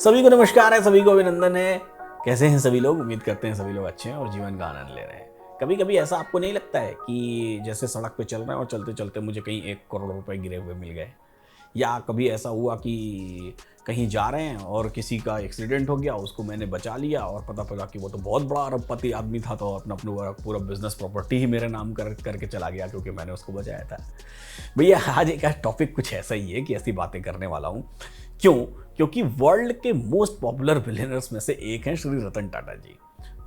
सभी को नमस्कार है, सभी को अभिनंदन है। कैसे हैं सभी लोग? उम्मीद करते हैं सभी लोग अच्छे हैं और जीवन का आनंद ले रहे हैं। कभी कभी ऐसा आपको नहीं लगता है कि जैसे सड़क पे चल रहे हैं और चलते चलते मुझे कहीं 1 करोड़ रुपए गिरे हुए मिल गए, या कभी ऐसा हुआ कि कहीं जा रहे हैं और किसी का एक्सीडेंट हो गया, उसको मैंने बचा लिया और पता पता कि वो तो बहुत बड़ा अरबपति आदमी था, तो अपना अपना पूरा बिजनेस प्रॉपर्टी ही मेरे नाम करके चला गया क्योंकि मैंने उसको बचाया था। भैया आज एक टॉपिक कुछ ऐसा ही है कि ऐसी बातें करने वाला हूँ। क्यों? क्योंकि वर्ल्ड के मोस्ट पॉपुलर बिलियनर्स में से एक हैं श्री रतन टाटा जी,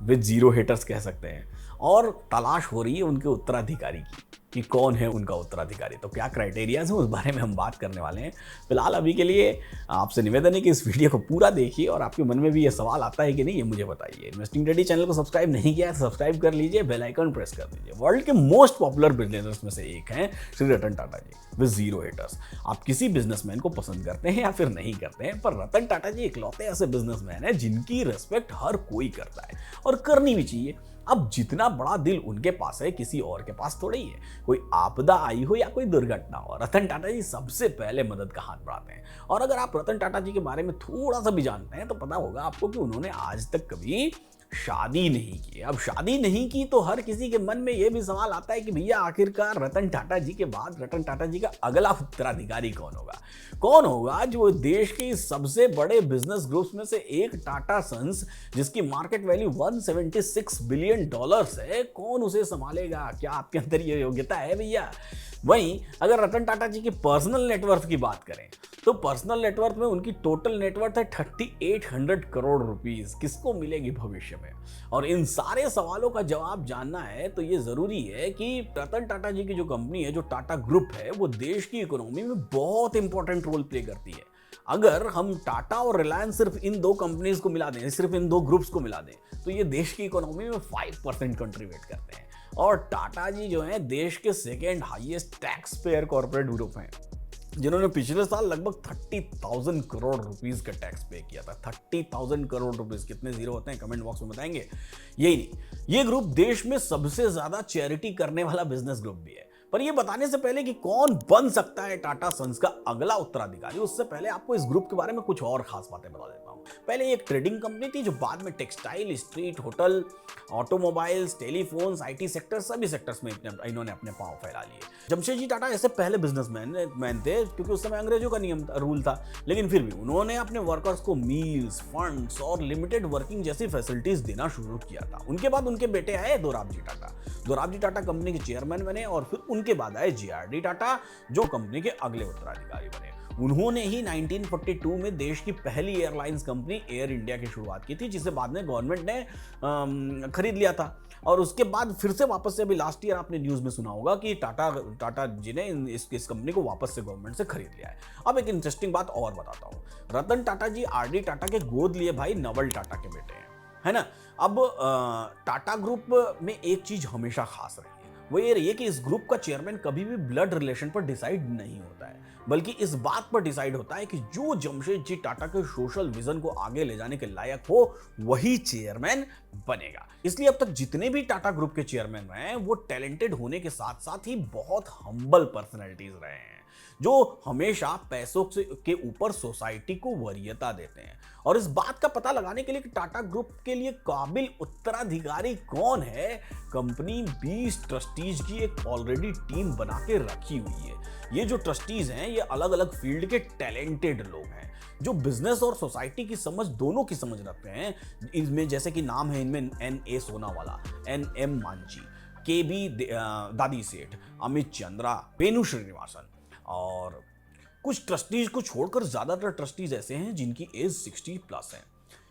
विद जीरो हेटर्स कह सकते हैं। और तलाश हो रही है उनके उत्तराधिकारी की कि कौन है उनका उत्तराधिकारी, तो क्या क्राइटेरियाज है उस बारे में हम बात करने वाले हैं। फिलहाल अभी के लिए आपसे निवेदन है कि इस वीडियो को पूरा देखिए और आपके मन में भी ये सवाल आता है कि नहीं, ये मुझे बताइए। इन्वेस्टिंग रेडी चैनल को सब्सक्राइब नहीं किया है तो सब्सक्राइब कर लीजिए, बेल आइकन प्रेस कर दीजिए। वर्ल्ड के मोस्ट पॉपुलर बिलियनर्स में से एक हैं श्री रतन टाटा जी, विद जीरो हेटर्स। आप किसी बिजनेसमैन को पसंद करते हैं या फिर नहीं करते हैं, पर रतन टाटा जी इकलौते ऐसे बिजनेसमैन हैं जिनकी रिस्पेक्ट हर कोई करता है और करनी भी चाहिए। अब जितना बड़ा दिल उनके पास है, किसी और के पास थोड़ा ही है। कोई आपदा आई हो या कोई दुर्घटना हो, रतन टाटा जी सबसे पहले मदद का हाथ बढ़ाते हैं। और अगर आप रतन टाटा जी के बारे में थोड़ा सा भी जानते हैं तो पता होगा आपको कि उन्होंने आज तक कभी शादी नहीं की। अब शादी नहीं की तो हर किसी के मन में यह भी सवाल आता है कि भैया आखिरकार रतन टाटा जी के बाद रतन टाटा जी का अगला उत्तराधिकारी कौन होगा? कौन होगा जो देश के सबसे बड़े बिजनेस ग्रुप्स में से एक टाटा सन्स, जिसकी मार्केट वैल्यू $176 बिलियन है, कौन उसे संभालेगा? क्या आपके अंदर ये योग्यता है भैया? वहीं अगर रतन टाटा जी की पर्सनल नेटवर्थ की बात करें तो पर्सनल नेटवर्थ में उनकी टोटल नेटवर्थ है 3800 करोड़ रुपीस। किसको मिलेगी भविष्य में? और इन सारे सवालों का जवाब जानना है तो ये जरूरी है कि रतन टाटा जी की जो कंपनी है, जो टाटा ग्रुप है, वो देश की इकोनॉमी में बहुत इंपॉर्टेंट रोल प्ले करती है। अगर हम टाटा और रिलायंस सिर्फ इन दो कंपनीज को मिला दें, सिर्फ इन दो ग्रुप्स को मिला दें, तो ये देश की इकोनॉमी में 5% कंट्रीब्यूट करते हैं। और टाटा जी जो है देश के second highest tax payer corporate group हैं, जिन्होंने पिछले साल लगभग 30,000 करोड़ रुपीस का टैक्स पे किया था। 30,000 करोड़ रुपीस, कितने जीरो होते हैं कमेंट बॉक्स में बताएंगे। यही नहीं, ये ग्रुप देश में सबसे ज्यादा चैरिटी करने वाला बिजनेस ग्रुप भी है। पर ये बताने से पहले कि कौन बन सकता है टाटा सन्स का अगला उत्तराधिकारी, उससे पहले आपको इस ग्रुप के बारे में कुछ और खास बातें बता देता हूं। पहले एक ट्रेडिंग कंपनी थी जो बाद में textile, street, hotel, automobiles, telephones, IT sector, सभी सेक्टर्स में इन्होंने अपने पांव फैला लिए। जमशेदजी टाटा ऐसे पहले बिजनेसमैन थे क्योंकि उस समय अंग्रेजों का नियम रूल था, लेकिन फिर भी उन्होंने अपने वर्कर्स को मील्स, फंड्स और लिमिटेड वर्किंग जैसी फैसिलिटीज देना शुरू किया था। उनके बाद उनके बेटे आए दोराबजी टाटा। दोराबजी टाटा कंपनी के चेयरमैन बने और फिर उनके बाद आए जीआरडी टाटा, जो कंपनी के अगले उत्तराधिकारी बने। उन्होंने ही 1942 में देश की पहली एयरलाइंस कंपनी एयर इंडिया की शुरुआत की थी, जिसे बाद में गवर्नमेंट ने खरीद लिया था। और उसके बाद फिर से वापस से, अभी लास्ट ईयर आपने न्यूज में सुना होगा कि टाटा जी ने इस कंपनी को वापस से गवर्नमेंट से खरीद लिया है। अब एक इंटरेस्टिंग बात और बताता हूँ। रतन टाटा जी आरडी टाटा के गोद लिए भाई नवल टाटा के बेटे हैं, है ना। अब टाटा ग्रुप में एक चीज हमेशा खास रही है, वो ये रही है कि इस ग्रुप का चेयरमैन कभी भी ब्लड रिलेशन पर डिसाइड नहीं होता है, बल्कि इस बात पर डिसाइड होता है कि जो जमशेदजी टाटा के सोशल विजन को आगे ले जाने के लायक हो वही चेयरमैन बनेगा। इसलिए अब तक जितने भी टाटा ग्रुप के चेयरमैन रहे हैं वो टैलेंटेड होने के साथ साथ ही बहुत हम्बल पर्सनैलिटीज रहे हैं, जो हमेशा पैसों के ऊपर सोसाइटी को वरीयता देते हैं। और इस बात का पता लगाने के लिए कि टाटा ग्रुप के लिए काबिल उत्तराधिकारी कौन है, कंपनी 20 ट्रस्टीज की एक ऑलरेडी टीम बना के रखी हुई है। ये जो ट्रस्टीज हैं, ये अलग अलग फील्ड के टैलेंटेड लोग हैं जो बिजनेस और सोसाइटी की समझ, दोनों की समझ रखते हैं। इनमें जैसे कि नाम है इनमें NA Sonawala, NM Manjhi, KB दादी सेठ, अमित चंद्रा, वेणु श्रीनिवासन। और कुछ ट्रस्टीज को छोड़कर ज्यादातर ट्रस्टीज ऐसे हैं जिनकी एज 60+ है।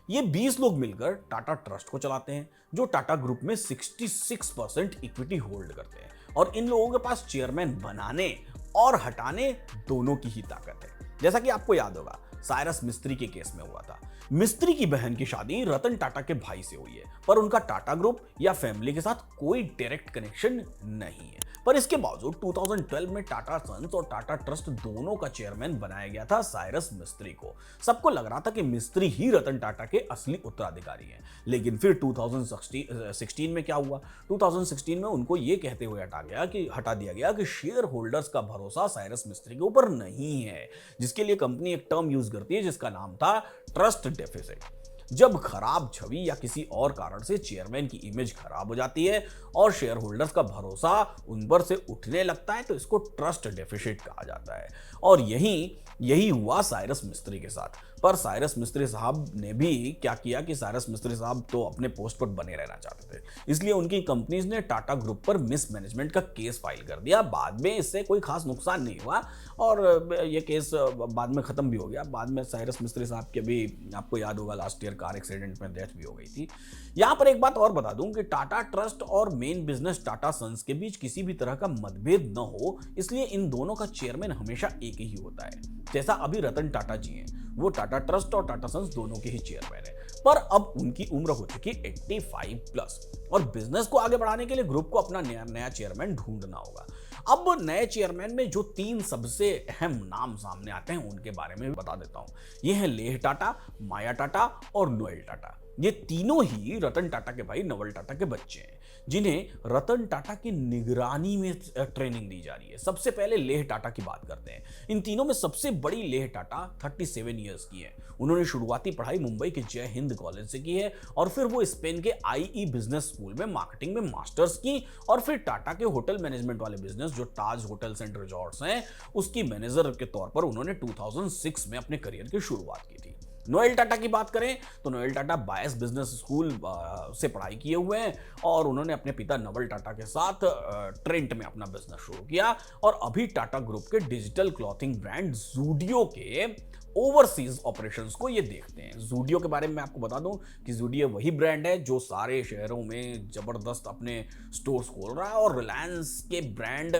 ये 20 लोग मिलकर टाटा ट्रस्ट को चलाते हैं, जो टाटा ग्रुप में 66% इक्विटी होल्ड करते हैं। और इन लोगों के पास चेयरमैन बनाने और हटाने दोनों की ही ताकत है। जैसा कि आपको याद होगा, साइरस मिस्त्री के केस में हुआ था। मिस्त्री की बहन की शादी रतन टाटा के भाई से हुई है, पर उनका टाटा ग्रुप या फैमिली के साथ कोई डायरेक्ट कनेक्शन नहीं है। पर इसके बावजूद 2012 में टाटा सन्स और टाटा ट्रस्ट दोनों का चेयरमैन बनाया गया था साइरस मिस्त्री को। सबको लग रहा था कि मिस्त्री ही रतन टाटा के असली उत्तराधिकारी हैं। लेकिन फिर 2016 में क्या हुआ? 2016 में उनको ये कहते हुए हटा दिया गया कि शेयर होल्डर्स का भरोसा साइरस मिस्त्री के ऊपर नहीं है, जिसके लिए कंपनी एक टर्म यूज करती है जिसका नाम था ट्रस्ट डेफिसिट। जब खराब छवि या किसी और कारण से चेयरमैन की इमेज खराब हो जाती है और शेयर होल्डर्स का भरोसा उन पर से उठने लगता है तो इसको ट्रस्ट डेफिसिट कहा जाता है। और यही हुआ साइरस मिस्त्री के साथ। पर साइरस मिस्त्री साहब ने भी क्या किया कि साइरस मिस्त्री साहब तो अपने पोस्ट पर बने रहना चाहते थे, इसलिए उनकी कंपनीज ने टाटा ग्रुप पर मिसमैनेजमेंट का केस फाइल कर दिया। बाद में इससे कोई खास नुकसान नहीं हुआ और ये केस बाद में खत्म भी हो गया। बाद में साइरस मिस्त्री साहब के भी आपको याद होगा लास्ट ईयर कार एक्सीडेंट में डेथ भी हो गई थी। यहां पर एक बात और बता दूं कि टाटा ट्रस्ट और मेन बिजनेस टाटा सन्स के बीच किसी भी तरह का मतभेद न हो, इसलिए इन दोनों का चेयरमैन हमेशा एक ही होता है। जैसा अभी रतन टाटा जी हैं, वो टाटा ट्रस्ट और टाटा सन्स दोनों के ही चेयरमैन है। पर अब उनकी उम्र हो चुकी 85 प्लस और बिजनेस को आगे बढ़ाने के लिए ग्रुप को अपना नया चेयरमैन ढूंढना होगा। अब नए चेयरमैन में जो 3 सबसे अहम नाम सामने आते हैं उनके बारे में बता देता हूं। ये हैं लेह टाटा, माया टाटा और नोएल टाटा। ये तीनों ही रतन टाटा के भाई नवल टाटा के बच्चे हैं, जिन्हें रतन टाटा की निगरानी में ट्रेनिंग दी जा रही है। सबसे पहले लेह टाटा की बात करते हैं। इन तीनों में सबसे बड़ी लेह टाटा 37 इयर्स की है। उन्होंने शुरुआती पढ़ाई मुंबई के जय हिंद कॉलेज से की है और फिर वो स्पेन के IE बिजनेस स्कूल में मार्केटिंग में मास्टर्स की और फिर टाटा के होटल मैनेजमेंट वाले बिजनेस जो ताज होटल्स एंड रिजॉर्ट्स हैं उसकी मैनेजर के तौर पर उन्होंने 2006 में अपने करियर की शुरुआत की थी। नोएल टाटा की बात करें तो नोएल टाटा बायस बिजनेस स्कूल से पढ़ाई किए हुए हैं और उन्होंने अपने पिता नवल टाटा के साथ ट्रेंट में अपना बिजनेस शुरू किया और अभी टाटा ग्रुप के डिजिटल क्लॉथिंग ब्रांड ज़ूडियो के ओवरसीज ऑपरेशंस को ये देखते हैं। ज़ूडियो के बारे में आपको बता दूं कि ज़ूडियो वही ब्रांड है जो सारे शहरों में जबरदस्त अपने स्टोर्स खोल रहा है और रिलायंस के ब्रांड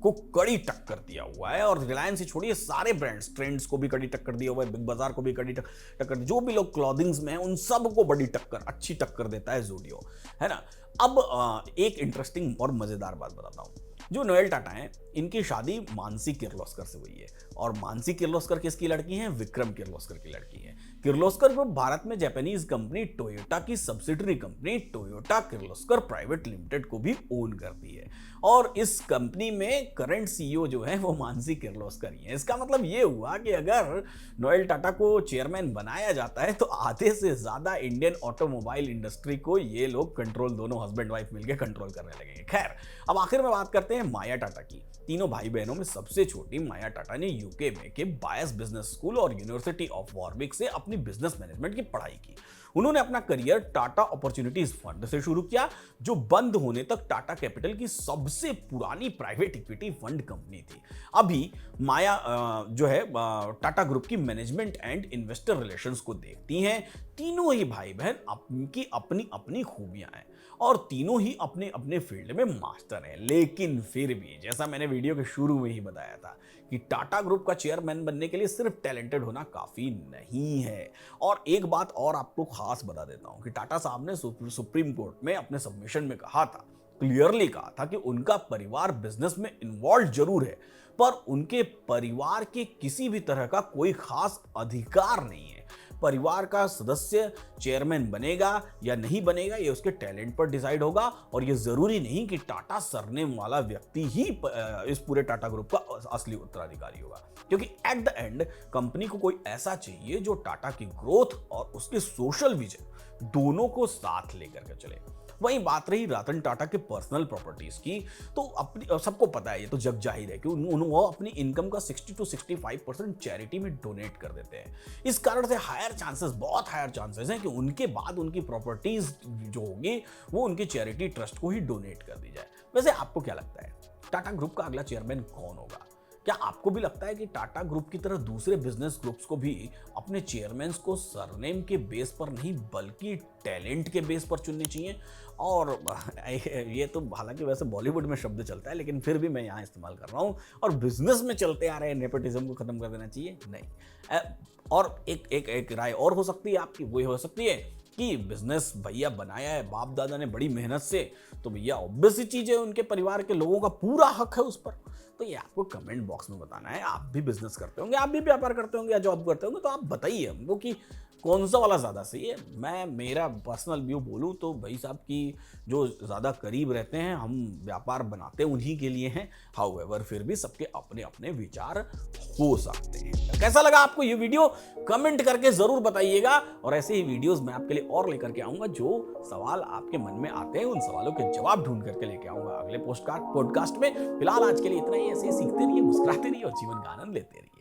को कड़ी टक्कर दिया हुआ है। और रिलायंस ही छोड़िए, सारे ब्रांड्स, ट्रेंड्स को भी कड़ी टक्कर दिया हुआ है, बिग बाजार को भी कड़ी टक्कर, जो भी लोग क्लॉथिंग्स में हैं उन सब को बड़ी टक्कर, अच्छी टक्कर देता है ज़ूडियो, है ना। अब एक इंटरेस्टिंग और मजेदार बात बताता हूं। जो नोएल टाटा हैं, इनकी शादी मानसी किर्लोस्कर से हुई है और मानसी किर्लोस्कर किसकी लड़की हैं? विक्रम किर्लोस्कर की लड़की है। किर्लोस्कर ग्रुप भारत में जापानीज कंपनी टोयोटा की subsidiary company Toyota Kirloskar private limited को भी ओन करती है और इस कंपनी में करंट CEO जो है वो मानसी किर्लोस्कर ही है। इसका मतलब ये हुआ कि अगर नोएल टाटा को चेयरमैन बनाया जाता है तो आधे से ज्यादा इंडियन ऑटोमोबाइल इंडस्ट्री को ये लोग कंट्रोल, दोनों हस्बैंड वाइफ मिलकर कंट्रोल करने लगेंगे। खैर, अब आखिर में बात करते हैं माया टाटा की। तीनों भाई बहनों में सबसे छोटी माया टाटा ने यूके में के बायस बिजनेस स्कूल और यूनिवर्सिटी ऑफ वॉरविक से अपनी बिजनेस मैनेजमेंट की पढ़ाई की। उन्होंने अपना करियर टाटा अपॉर्चुनिटीज फंड से शुरू किया, जो बंद होने तक टाटा कैपिटल की सबसे पुरानी प्राइवेट इक्विटी फंड कंपनी थी। अभी माया जो है टाटा ग्रुप की मैनेजमेंट एंड इन्वेस्टर रिलेशंस को देखती हैं। तीनों ही भाई बहन की अपनी अपनी खूबियां हैं और तीनों ही अपने अपने फील्ड में मास्टर हैं। लेकिन फिर भी जैसा मैंने वीडियो के शुरू में ही बताया था कि टाटा ग्रुप का चेयरमैन बनने के लिए सिर्फ टैलेंटेड होना काफी नहीं है। और एक बात और आपको खास बता देता हूं कि टाटा साहब ने सुप्रीम कोर्ट में अपने सबमिशन में कहा था, क्लियरली कहा था कि उनका परिवार बिजनेस में इन्वॉल्व जरूर है पर उनके परिवार के किसी भी तरह का कोई खास अधिकार नहीं है। परिवार का सदस्य चेयरमैन बनेगा या नहीं बनेगा ये उसके टैलेंट पर डिसाइड होगा और ये जरूरी नहीं कि टाटा सरनेम वाला व्यक्ति ही इस पूरे टाटा ग्रुप का असली उत्तराधिकारी होगा, क्योंकि एट द एंड कंपनी को कोई ऐसा चाहिए जो टाटा की ग्रोथ और उसके सोशल विजन दोनों को साथ लेकर के चले। वहीं बात रही रतन टाटा के पर्सनल प्रॉपर्टीज की, तो अपनी सबको पता है, ये तो जग जाहिर है कि वो अपनी इनकम का 60 to 65% चैरिटी में डोनेट कर देते हैं। इस कारण से बहुत हायर चांसेस हैं कि उनके बाद उनकी प्रॉपर्टीज जो होगी वो उनकी चैरिटी ट्रस्ट को ही डोनेट कर दी जाए। वैसे आपको क्या लगता है टाटा ग्रुप का अगला चेयरमैन कौन होगा? क्या आपको भी लगता है कि टाटा ग्रुप की तरह दूसरे बिजनेस ग्रुप्स को भी अपने चेयरमैन को सरनेम के बेस पर नहीं बल्कि टैलेंट के बेस पर चुनने चाहिए? और ये तो हालांकि वैसे बॉलीवुड में शब्द चलता है लेकिन फिर भी मैं यहाँ इस्तेमाल कर रहा हूँ। और बिजनेस में चलते आ रहे नेपोटिज्म को खत्म कर देना चाहिए? नहीं। और एक राय और हो सकती है आपकी, वो हो सकती है कि बिजनेस भैया बनाया है बाप दादा ने बड़ी मेहनत से, तो भैया ऑब्वियस ही चीज है, उनके परिवार के लोगों का पूरा हक है उस पर। तो ये आपको कमेंट बॉक्स में बताना है। आप भी बिजनेस करते होंगे, आप भी व्यापार करते होंगे या जॉब करते होंगे, तो आप बताइए हमको कि कौन सा वाला ज़्यादा सही है? मैं मेरा पर्सनल व्यू बोलूँ तो भाई साहब कि जो ज़्यादा करीब रहते हैं, हम व्यापार बनाते उन्हीं के लिए हैं। हाउएवर फिर भी सबके अपने-अपने विचार हो सकते हैं। कैसा लगा आपको ये वीडियो? कमेंट करके ज़रूर बताइएगा और ऐसे ही वीडियोज़ मैं आपके लिए और लेकर के आऊँगा, जो सवाल आपके मन में आते हैं, उन सवालों के जवाब ढूँढ करके लेके आऊँगा अगले पॉडकास्ट में। फिलहाल आज के लिए इतना ही। ऐसे ही सीखते रहिए, मुस्कुराते रहिए और जीवन का आनंद लेते रहिए।